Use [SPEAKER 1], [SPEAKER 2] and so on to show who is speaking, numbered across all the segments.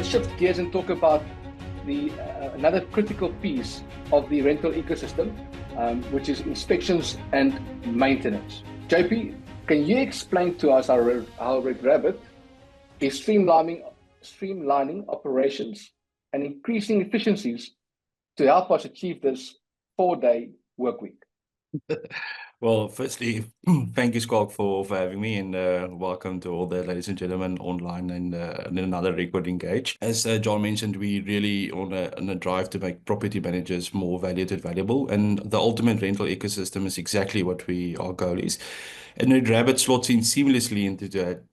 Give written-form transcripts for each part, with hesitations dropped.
[SPEAKER 1] let's shift gears and talk about the another critical piece of the rental ecosystem, which is inspections and maintenance. JP, can you explain to us how RedRabbit is streamlining operations and increasing efficiencies to help us achieve this 4-day work week?
[SPEAKER 2] Well, firstly, thank you, Scott, for having me, and welcome to all the ladies and gentlemen online and in another Record Engage. As John mentioned, we really on a drive to make property managers more valuable, and the ultimate rental ecosystem is exactly what our goal is. And RedRabbit slots in seamlessly into that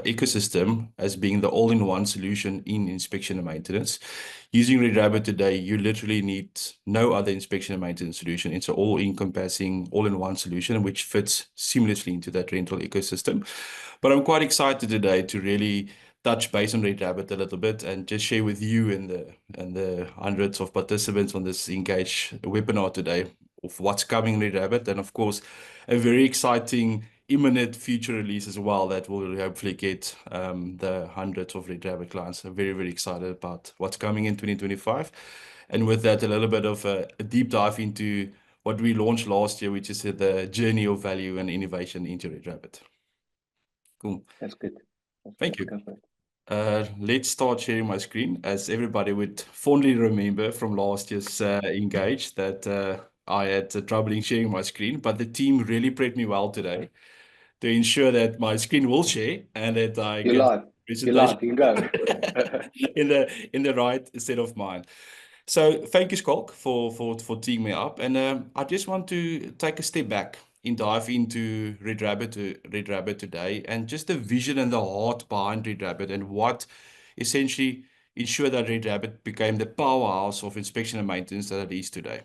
[SPEAKER 2] ecosystem as being the all-in-one solution in inspection and maintenance. Using RedRabbit today, you literally need no other inspection and maintenance solution. It's an all-encompassing, all-in-one solution which fits seamlessly into that rental ecosystem. But I'm quite excited today to really touch base on RedRabbit a little bit and just share with you and the hundreds of participants on this Engage webinar today of what's coming in RedRabbit, and of course a very exciting imminent future release as well that will hopefully get the hundreds of RedRabbit clients. I'm very, very excited about what's coming in 2025. And with that, a little bit of a deep dive into what we launched last year, which is the journey of value and innovation into RedRabbit. Cool.
[SPEAKER 1] That's good.
[SPEAKER 2] Thank you. Let's start sharing my screen. As everybody would fondly remember from last year's Engage, that I had trouble in sharing my screen, but the team really prepped me well today to ensure that my screen will share and that I get presentation
[SPEAKER 1] you go.
[SPEAKER 2] in the right state of mind. So thank you, Skolk, for teeing me up. And I just want to take a step back and dive into RedRabbit today, and just the vision and the heart behind RedRabbit, and what essentially ensured that RedRabbit became the powerhouse of inspection and maintenance that it is today.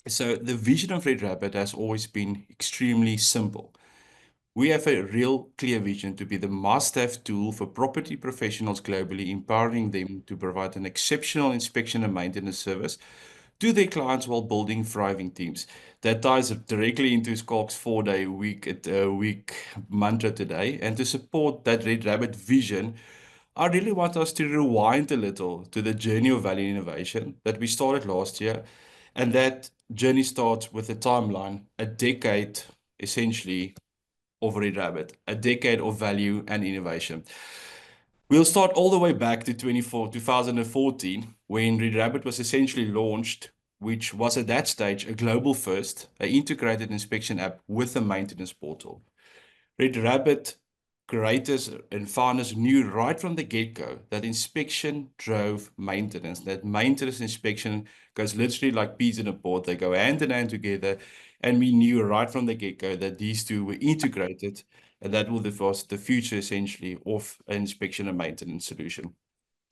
[SPEAKER 2] So the vision of RedRabbit has always been extremely simple. We have a real clear vision to be the must-have tool for property professionals globally, empowering them to provide an exceptional inspection and maintenance service to their clients while building thriving teams. That ties directly into Skolk's 4-day week mantra today. And to support that RedRabbit vision, I really want us to rewind a little to the journey of value innovation that we started last year. And that journey starts with a timeline, a decade essentially of RedRabbit, a decade of value and innovation. We'll start all the way back to 2014, when RedRabbit was essentially launched, which was at that stage a global first, an integrated inspection app with a maintenance portal. RedRabbit creators and founders knew right from the get-go that inspection drove maintenance, that maintenance and inspection goes literally like peas in a pod. They go hand in hand together. And we knew right from the get-go that these two were integrated, and that was the future essentially of an inspection and maintenance solution.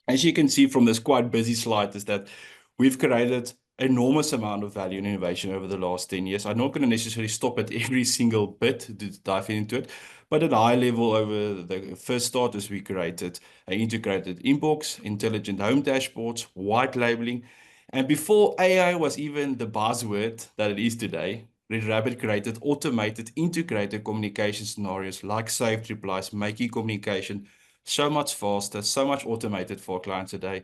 [SPEAKER 2] As you can see from this quite busy slide, is that we've created enormous amount of value and innovation over the last 10 years. I'm not going to necessarily stop at every single bit to dive into it, but at a high level, over the first starters, we created an integrated inbox, intelligent home dashboards, white labeling. And before AI was even the buzzword that it is today, RedRabbit created automated integrated communication scenarios like saved replies, making communication so much faster, so much automated for our clients today.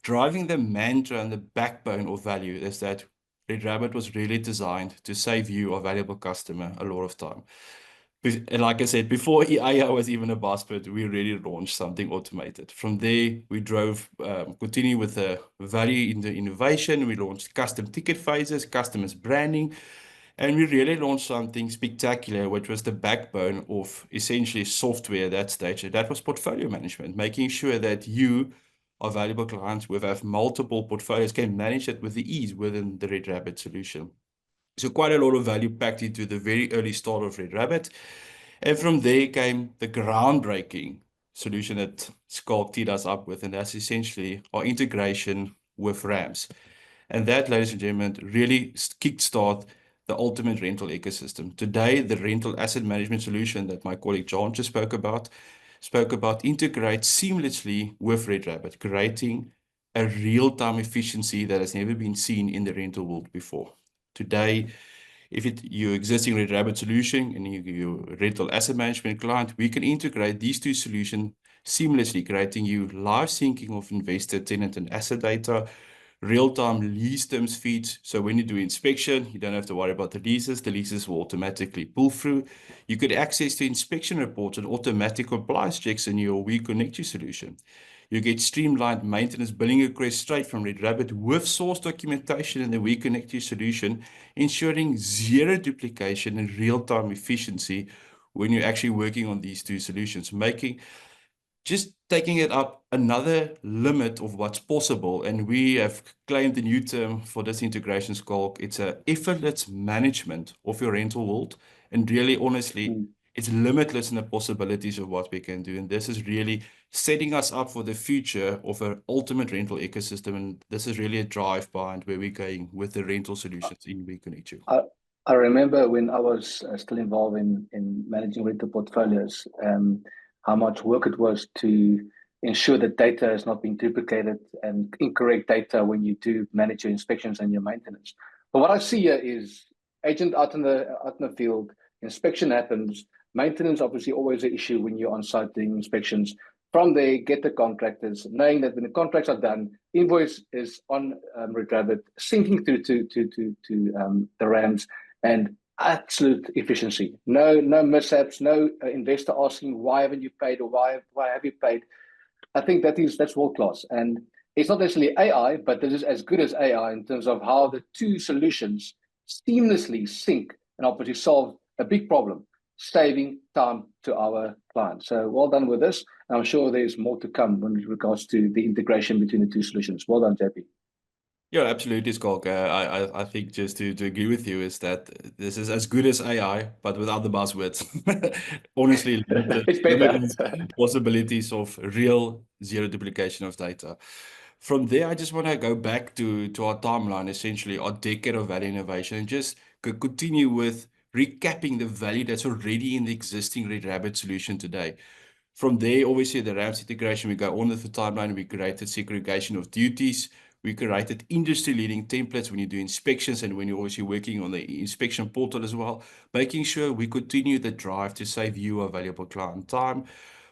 [SPEAKER 2] Driving the mantra and the backbone of value is that RedRabbit was really designed to save you, a valuable customer, a lot of time. And like I said, before AI was even a buzzword, we really launched something automated. From there, we continue with the value in the innovation. We launched custom ticket phases, customers branding, and we really launched something spectacular, which was the backbone of essentially software at that stage. And that was portfolio management, making sure that you, our valuable clients, who have multiple portfolios, can manage it with the ease within the RedRabbit solution. So quite a lot of value packed into the very early start of RedRabbit. And from there came the groundbreaking solution that Skolk teed us up with, and that's essentially our integration with RAMs. And that, ladies and gentlemen, really kickstart the ultimate rental ecosystem. Today, the rental asset management solution that my colleague John just spoke about integrates seamlessly with RedRabbit, creating a real-time efficiency that has never been seen in the rental world before. Today, if your existing RedRabbit solution and your rental asset management client, we can integrate these two solutions seamlessly, creating you live syncing of investor, tenant, and asset data, real-time lease terms feeds. So when you do inspection, you don't have to worry about the leases. The leases will automatically pull through. You could access the inspection reports and automatic compliance checks in your WeConnectU solution. You get streamlined maintenance billing requests straight from RedRabbit with source documentation in the WeConnectU solution, ensuring zero duplication and real-time efficiency when you're actually working on these two solutions, just taking it up another limit of what's possible. And we have claimed a new term for this integration called it's a effortless management of your rental world. And really, honestly, it's limitless in the possibilities of what we can do. And this is really setting us up for the future of an ultimate rental ecosystem. And this is really a drive behind where we're going with the rental solutions in WeConnectU.
[SPEAKER 1] I remember when I was still involved in managing rental portfolios, how much work it was to ensure that data is not being duplicated and incorrect data when you do manage your inspections and your maintenance. But what I see here is agent out in the field, inspection happens, maintenance obviously always an issue when you're on site doing inspections. From there, get the contractors, knowing that when the contracts are done, invoice is on RedRabbit, syncing through to the RAMs, and absolute efficiency. No mishaps, no investor asking why haven't you paid or why have you paid. I think that's world class, and it's not necessarily AI, but this is as good as AI in terms of how the two solutions seamlessly sync and obviously solve a big problem, saving time to our clients. So well done with this. And I'm sure there's more to come when it regards to the integration between the two solutions. Well done, JP.
[SPEAKER 2] Yeah, absolutely, Skalk. I think just to agree with you is that this is as good as AI, but without the buzzwords. Honestly,
[SPEAKER 1] It's better.
[SPEAKER 2] limitless possibilities of real zero duplication of data. From there, I just want to go back to our timeline, essentially our decade of value innovation, and just continue with recapping the value that's already in the existing RedRabbit solution today. From there, obviously, the RAMS integration, we go on with the timeline. We created segregation of duties. We created industry-leading templates when you do inspections and when you're obviously working on the inspection portal as well, making sure we continue the drive to save you a valuable client time.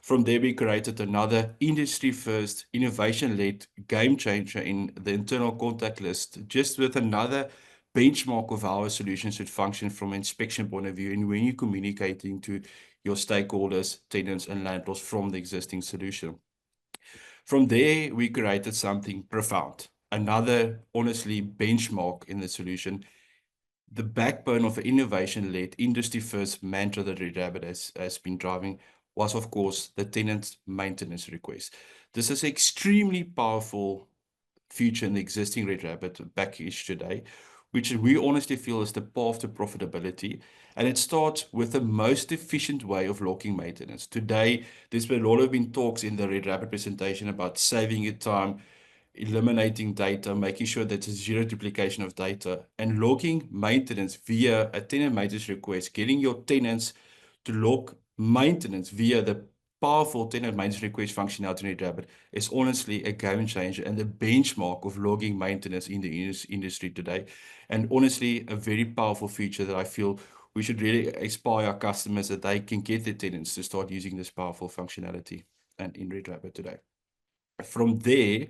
[SPEAKER 2] From there, we created another industry-first, innovation-led game changer in the internal contact list, just with another benchmark of how a solution should function from an inspection point of view and when you're communicating to your stakeholders, tenants, and landlords from the existing solution. From there, we created something profound, another, honestly, benchmark in the solution. The backbone of an innovation-led, industry-first mantra that RedRabbit has been driving was, of course, the tenant maintenance request. This is an extremely powerful feature in the existing RedRabbit package today, which we honestly feel is the path to profitability. And it starts with the most efficient way of logging maintenance. Today, there's been a lot of talks in the RedRabbit presentation about saving your time, eliminating data, making sure that there's zero duplication of data, and logging maintenance via a tenant maintenance request, getting your tenants to log maintenance via the powerful tenant maintenance request functionality in RedRabbit is honestly a game changer and the benchmark of logging maintenance in the industry today. And honestly, a very powerful feature that I feel we should really inspire our customers that they can get their tenants to start using this powerful functionality and in RedRabbit today. From there,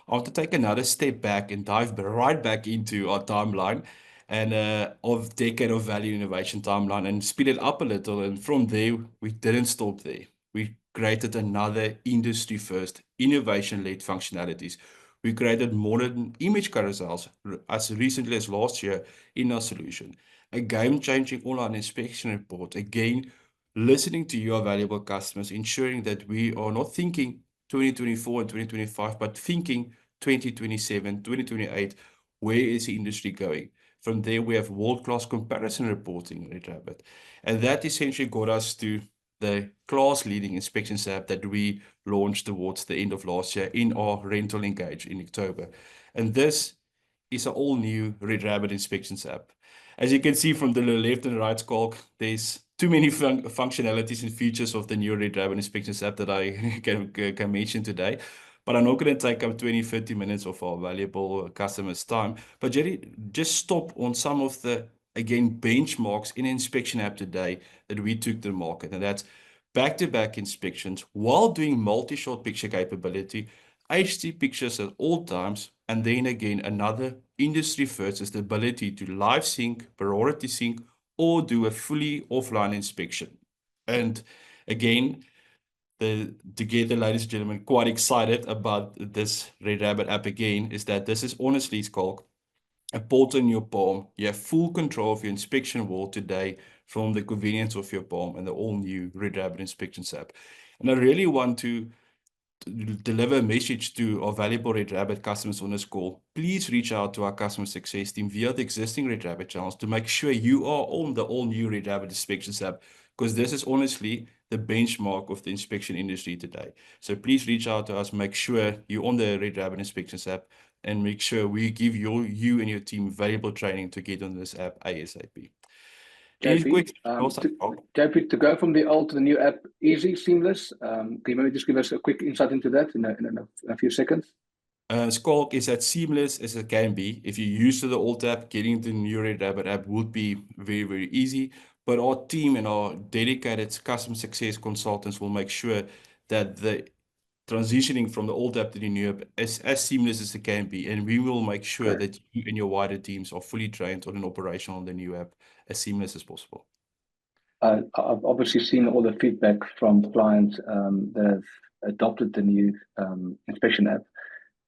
[SPEAKER 2] I want to take another step back and dive right back into our timeline and of decade of value innovation timeline and speed it up a little. And from there, we didn't stop there. We created another industry-first innovation-led functionalities. We created modern image carousels as recently as last year in our solution. A game-changing online inspection report. Again, listening to your valuable customers, ensuring that we are not thinking 2024 and 2025, but thinking 2027, 2028, where is the industry going? From there, we have world-class comparison reporting in RedRabbit. And that essentially got us to the class-leading inspections app that we launched towards the end of last year in our Rental Engage in October. And this is an all-new RedRabbit inspections app. As you can see from the left and right scroll, there's too many functionalities and features of the new RedRabbit inspections app that I can mention today. But I'm not going to take up 20, 30 minutes of our valuable customers' time. But Jerry, just stop on some of the, again, benchmarks in inspection app today that we took to the market. And that's back-to-back inspections while doing multi-shot picture capability, HD pictures at all times, and then again, another industry first is the ability to live sync, priority sync, or do a fully offline inspection. And again, together, ladies and gentlemen, quite excited about this RedRabbit app again, is that this is honestly, Skulk, a portal in your palm. You have full control of your inspection wall today from the convenience of your palm and the all-new RedRabbit Inspections app. And I really want to deliver a message to our valuable RedRabbit customers on this call. Please reach out to our customer success team via the existing RedRabbit channels to make sure you are on the all-new RedRabbit Inspections app, because this is honestly the benchmark of the inspection industry today. So please reach out to us, make sure you're on the RedRabbit Inspections app, and make sure we give you and your team valuable training to get on this app ASAP. Any quick
[SPEAKER 1] JP, to go from the old to the new app, easy, seamless. Can you maybe just give us a quick insight into that in a few seconds?
[SPEAKER 2] Skulk is as seamless as it can be. If you're used to the old app, getting to the new RedRabbit app would be very, very easy. But our team and our dedicated customer success consultants will make sure that the transitioning from the old app to the new app is as seamless as it can be. And we will make sure that you and your wider teams are fully trained on and operational on the new app as seamless as possible.
[SPEAKER 1] I've obviously seen all the feedback from clients that have adopted the new inspection app.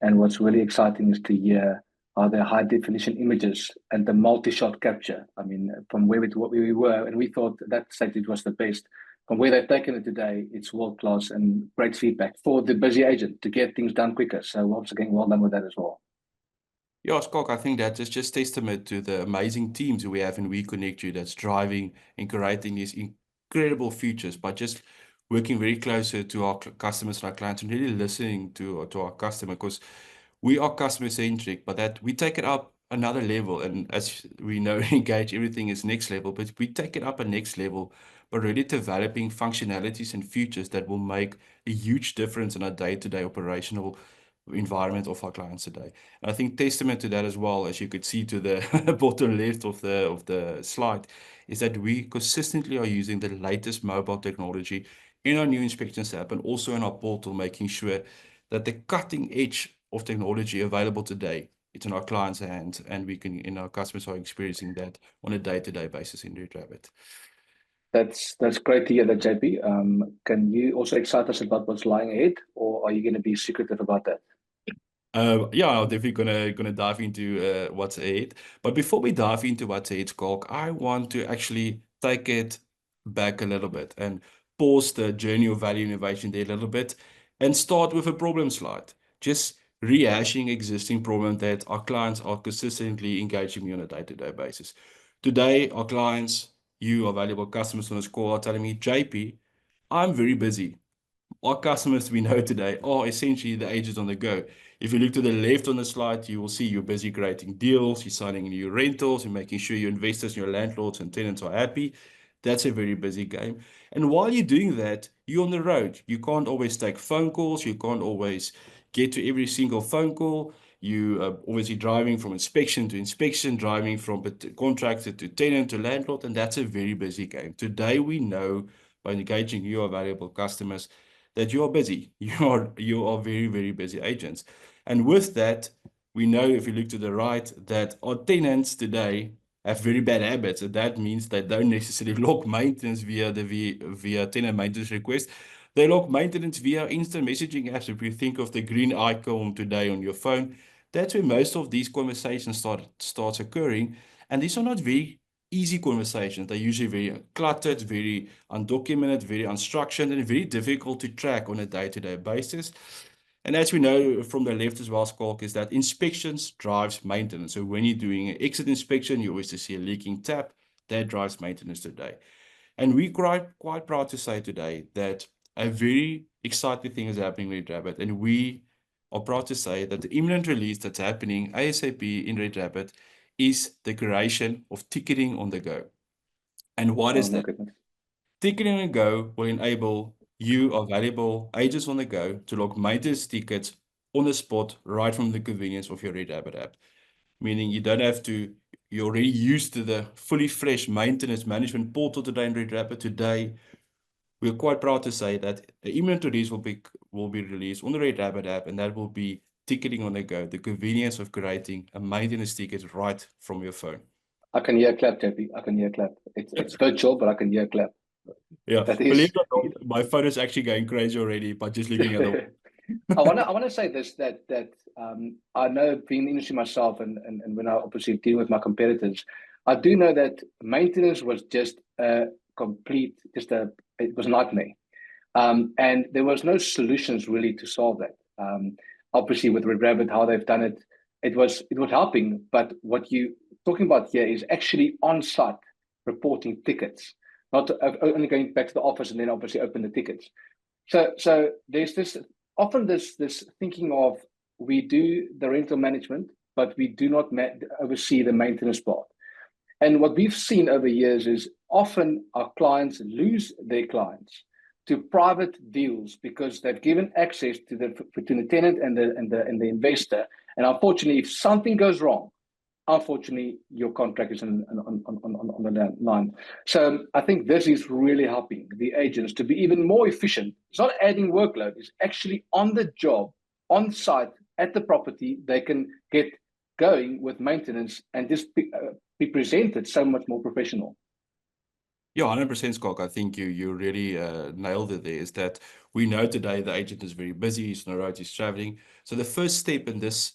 [SPEAKER 1] And what's really exciting is to hear how the high definition images and the multi-shot capture. I mean, from where we were, and we thought that stage it was the best. From where they've taken it today, it's world class and great feedback for the busy agent to get things done quicker. So once again, well done with that as well.
[SPEAKER 2] Yeah, Scott, I think that is just testament to the amazing teams we have in WeConnectU that's driving and creating these incredible features by just working very closer to our customers and our clients and really listening to our customer, because we are customer centric, but that we take it up another level. And as we know, Engage, everything is next level, but we take it up a next level by really developing functionalities and features that will make a huge difference in our day-to-day operational environment of our clients today. And I think testament to that as well, as you could see to the bottom left of the slide, is that we consistently are using the latest mobile technology in our new inspections app and also in our portal, making sure that the cutting edge of technology available today, it's in our clients' hands, and our customers are experiencing that on a day-to-day basis in RedRabbit.
[SPEAKER 1] That's great to hear that, JP. Can you also excite us about what's lying ahead, or are you going to be secretive about that?
[SPEAKER 2] Yeah, I'm definitely gonna dive into what's ahead. But before we dive into what's ahead, Skulk, I want to actually take it back a little bit and pause the journey of value innovation there a little bit and start with a problem slide. Just rehashing existing problem that our clients are consistently engaging me on a day-to-day basis. Today, our clients, you, our valuable customers on this call, are telling me, JP, I'm very busy. Our customers we know today are essentially the agents on the go. If you look to the left on the slide, you will see you're busy creating deals, you're signing new rentals, you're making sure your investors, your landlords and tenants are happy. That's a very busy game. And while you're doing that, you're on the road. You can't always take phone calls. You can't always get to every single phone call. You are obviously driving from inspection to inspection, driving from contractor to tenant to landlord, and that's a very busy game. Today, we know by engaging your valuable customers that you are busy. You are very, very busy agents. And with that, we know, if you look to the right, that our tenants today have very bad habits. And that means they don't necessarily log maintenance via tenant maintenance request. They log maintenance via instant messaging apps. If you think of the green icon today on your phone, that's where most of these conversations starts occurring. And these are not very easy conversations. They're usually very cluttered, very undocumented, very unstructured, and very difficult to track on a day-to-day basis. And as we know from the left as well, Skulk, is that inspections drives maintenance. So when you're doing an exit inspection, you always see a leaking tap. That drives maintenance today. And we're quite proud to say today that a very exciting thing is happening with RedRabbit. And we are proud to say that the imminent release that's happening ASAP in RedRabbit is the creation of ticketing on the go. And what is that? Ticketing on the go will enable you, our valuable agents on the go, to log maintenance tickets on the spot right from the convenience of your RedRabbit app. Meaning you don't have to, you're already used to the fully fresh maintenance management portal today in RedRabbit. Today, we're quite proud to say that an imminent release will be released on the RedRabbit app, and that will be ticketing on the go, the convenience of creating a maintenance ticket right from your phone.
[SPEAKER 1] I can hear a clap, JP. I can hear a clap. It's virtual, but I can hear a clap.
[SPEAKER 2] Yeah,
[SPEAKER 1] That
[SPEAKER 2] believe
[SPEAKER 1] is.
[SPEAKER 2] it or not, my phone is actually going crazy already by just looking at the.
[SPEAKER 1] I want to say this, that I know, being in the industry myself, and when I obviously deal with my competitors, I do know that maintenance was just a complete, it was a nightmare, and there was no solutions really to solve that. Obviously, with RedRabbit, how they've done it, it was helping. But what you talking about here is actually on-site reporting tickets, not only going back to the office and then obviously open the tickets. So there's often this thinking of, we do the rental management, but we do not oversee the maintenance part. And what we've seen over years is often our clients lose their clients to private deals because they've given access to between the tenant and the investor. And unfortunately, if something goes wrong, unfortunately, your contract is on the line. So I think this is really helping the agents to be even more efficient. It's not adding workload. It's actually on the job, on site, at the property. They can get going with maintenance and just be presented so much more professional.
[SPEAKER 2] Yeah, 100%, Scott. I think you really nailed it there, is that we know today the agent is very busy, he's on the road, he's traveling. So the first step in this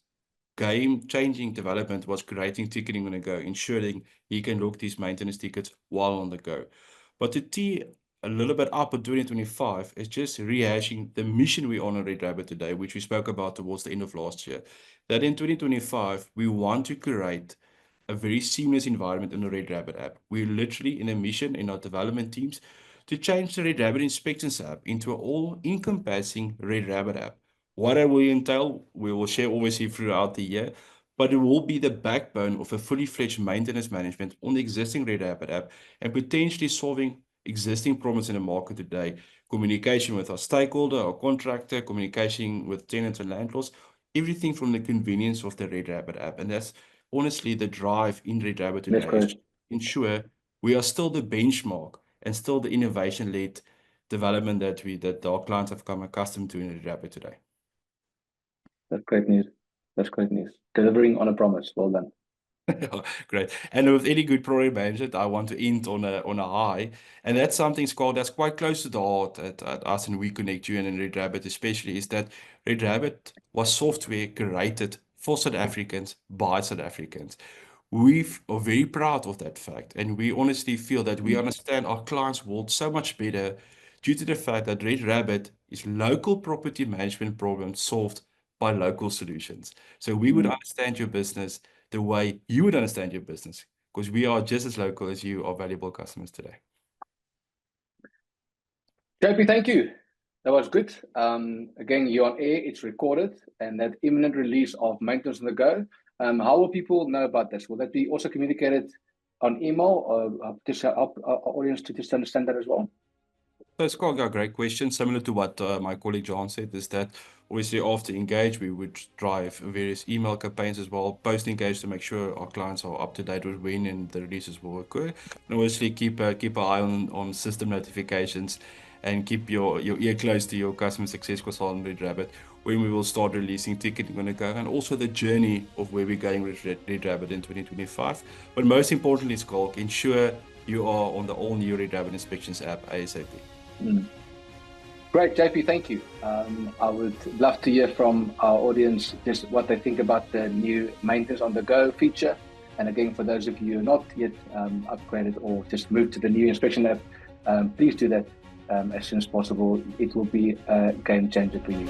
[SPEAKER 2] game-changing development was creating ticketing on the go, ensuring he can look these maintenance tickets while on the go. But to tee a little bit up in 2025 is just rehashing the mission we on RedRabbit today, which we spoke about towards the end of last year. That in 2025, we want to create a very seamless environment in the RedRabbit app. We're literally in a mission in our development teams to change the RedRabbit Inspections app into an all-encompassing RedRabbit app. What it will entail, we will share obviously throughout the year, but it will be the backbone of a fully fledged maintenance management on the existing RedRabbit app and potentially solving existing problems in the market today. Communication with our stakeholder, our contractor, communication with tenants and landlords, everything from the convenience of the RedRabbit app. And that's honestly the drive in RedRabbit today, is to ensure we are still the benchmark and still the innovation-led development that our clients have come accustomed to in RedRabbit today.
[SPEAKER 1] That's great news. That's great news. Delivering on a promise. Well done.
[SPEAKER 2] Great. And with any good product management, I want to end on a high. And that's something, Scott, that's quite close to the heart at us in WeconnectU and in RedRabbit especially, is that RedRabbit was software created for South Africans by South Africans. We are very proud of that fact. And we honestly feel that we understand our clients' world so much better due to the fact that RedRabbit is local property management problems solved by local solutions. So we would understand your business the way you would understand your business, because we are just as local as you are valuable customers today.
[SPEAKER 1] JP, thank you. That was good. Again, you're on air, it's recorded, and that imminent release of Maintenance on the Go. How will people know about this? Will that be also communicated on email, or just help our audience to just understand that as well?
[SPEAKER 2] So it's quite a great question. Similar to what my colleague John said, is that obviously after Engage, we would drive various email campaigns as well, post Engage to make sure our clients are up to date with when and the releases will occur. And obviously keep an eye on system notifications and keep your ear close to your customer success consultant RedRabbit when we will start releasing ticketing on the go, and also the journey of where we're going with RedRabbit in 2025. But most importantly, Skalk, ensure you are on the all-new RedRabbit Inspections app ASAP.
[SPEAKER 1] Great, JP, thank you. I would love to hear from our audience just what they think about the new Maintenance on the Go feature. And again, for those of you who are not yet upgraded or just moved to the new inspection app, please do that as soon as possible. It will be a game changer for you.